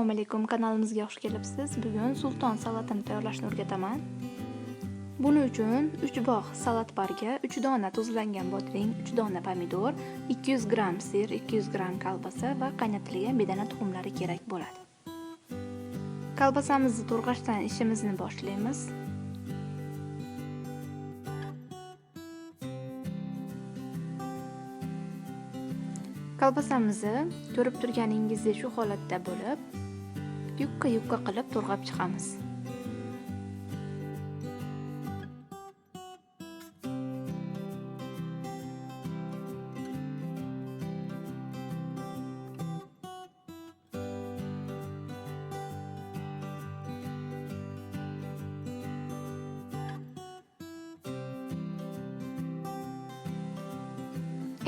Assalomu alaykum, kanalimizga xush kelibsiz. Bugun sulton salatini tayyorlashni o'rgataman. Buning uchun 3 bog' salat bargi, 3 dona tuzlangan bodring, 3 dona pomidor, 200 gram sir, 200 gram kolbasa va qaynatilgan bedana tuxumlari kerak bo'ladi. Kolbasamizni to'rg'ashdan ishimizni boshlaymiz. Kolbasamizni ko'rib turganingizdek shu holatda bo'lib, yupqa qilib to'rg'ab chiqamiz.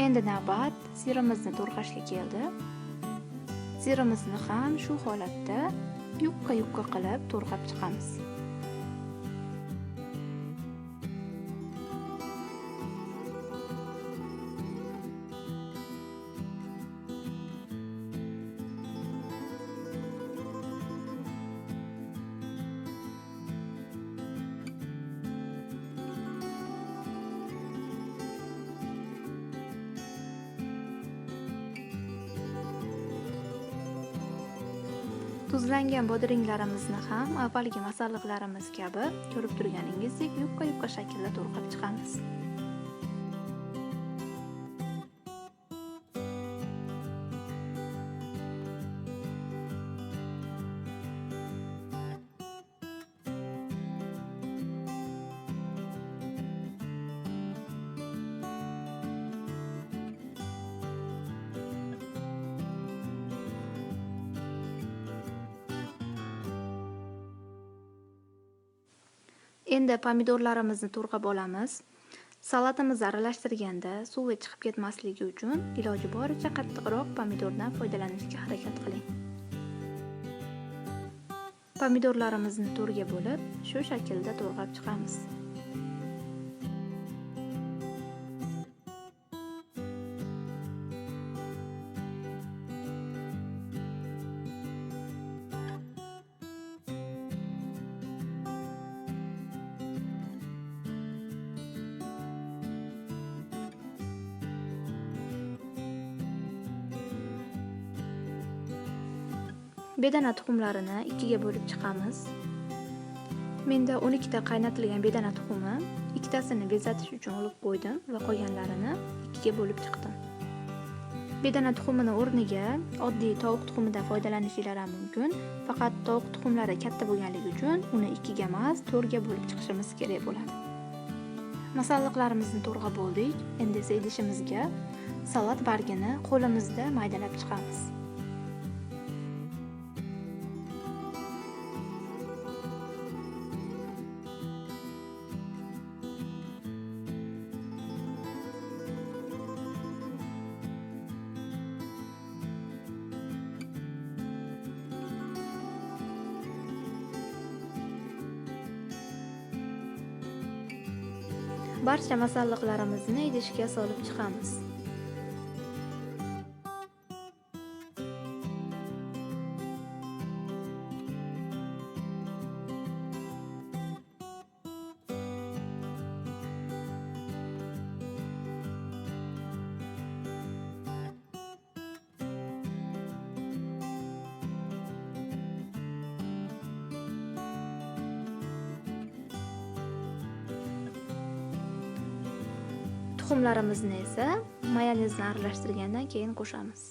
Endi navbat sirimizni to'rg'ashga keldi. Sirimizni ham shu holatda yupqa qilib to'rg'ab chiqamiz. Tuzlangan bodringlarimizni ham avvalgi masalliqlarimiz kabi ko'rib turganingizdek yupqa shaklda to'rg'ab chiqamiz. Endi pomidorlarimizni to'rg'ab olamiz. Salatimizni aralashtirganda suvi chiqib ketmasligi uchun iloji boricha qattiqroq pomidordan foydalanishga harakat qiling. Pomidorlarimizni to'rga bo'lib, shu shaklda to'rg'ab chiqamiz. Bedana tuxumlarini ikkiga bo'lib chiqamiz. Menda 12 ta qaynatilgan bedana tuxumi, ikkitasini bezatish uchun olib qo'ydim va qolganlarini ikkiga bo'lib chiqdim. Bedana tuxumini o'rniga oddiy tovuq tuxumidan foydalanishingiz ham mumkin, faqat tovuq tuxumlari katta bo'lganligi uchun uni ikkiga emas, 4 ga bo'lib chiqishimiz kerak bo'ladi. Masalliqlarimizni to'rg'ab oldik. Endi esa idishimizga salat bargini qo'limizda maydalab chiqamiz. Barcha masalliqlarimizni idishga solib chiqamiz. Tuxumlarimizni esa mayonezni aralashtirgandan keyin qo'shamiz.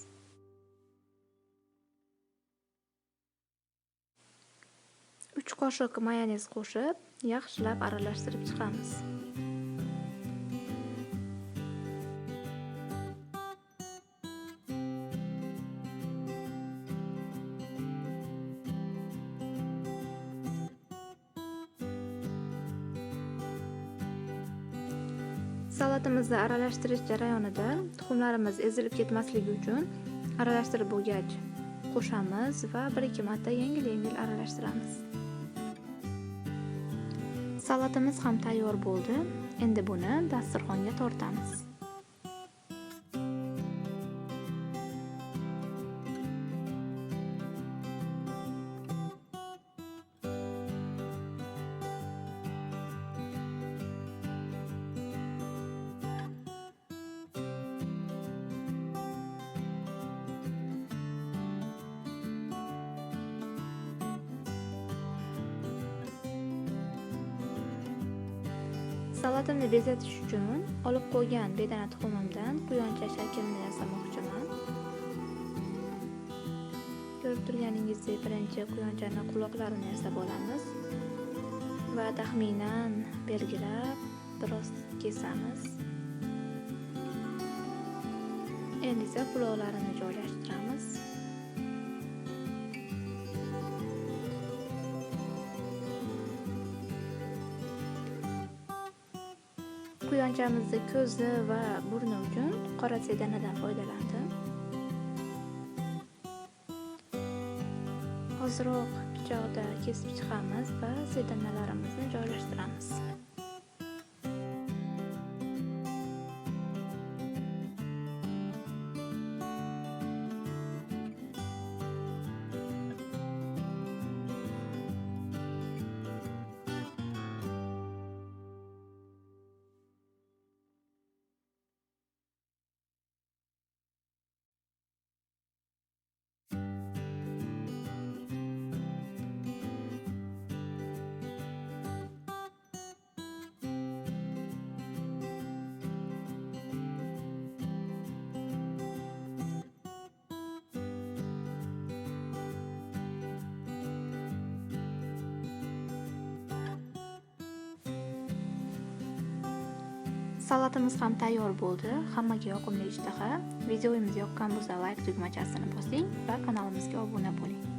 Uch qoshiq mayonez qo'shib, yaxshilab aralashtirib chiqamiz. Salatimizni aralashtirish jarayonida tuxumlarimiz ezilib ketmasligi uchun aralashtirib bo'lgach qo'shamiz va 1-2 marta yengil aralashtiramiz. Salatimiz ham tayyor bo'ldi. Endi buni dasturxonga tortamiz. Salatimni bezatish uchun olib qo'ygan bedana tuxumimdan quyoncha shaklini yasamoqchiman. Ko'rib turganingizdek, birinchi quyonchani quloqlarini yasab olamiz va taxminan belgilab biroz kesamiz. Endi esa quloqlarini joylashtiramiz. Quyonchamizning ko'zi va burni uchun qora sedanadan foydalandim. Hozirroq pichoqda kesib chiqamiz va sedanalarimizni joylashtiramiz. Salatimiz ham tayyor bo'ldi. Hammaga yoqimli ishtaha. Videomiz yoqqan bo'lsa, like tugmachasini bosing va kanalimizga obuna bo'ling.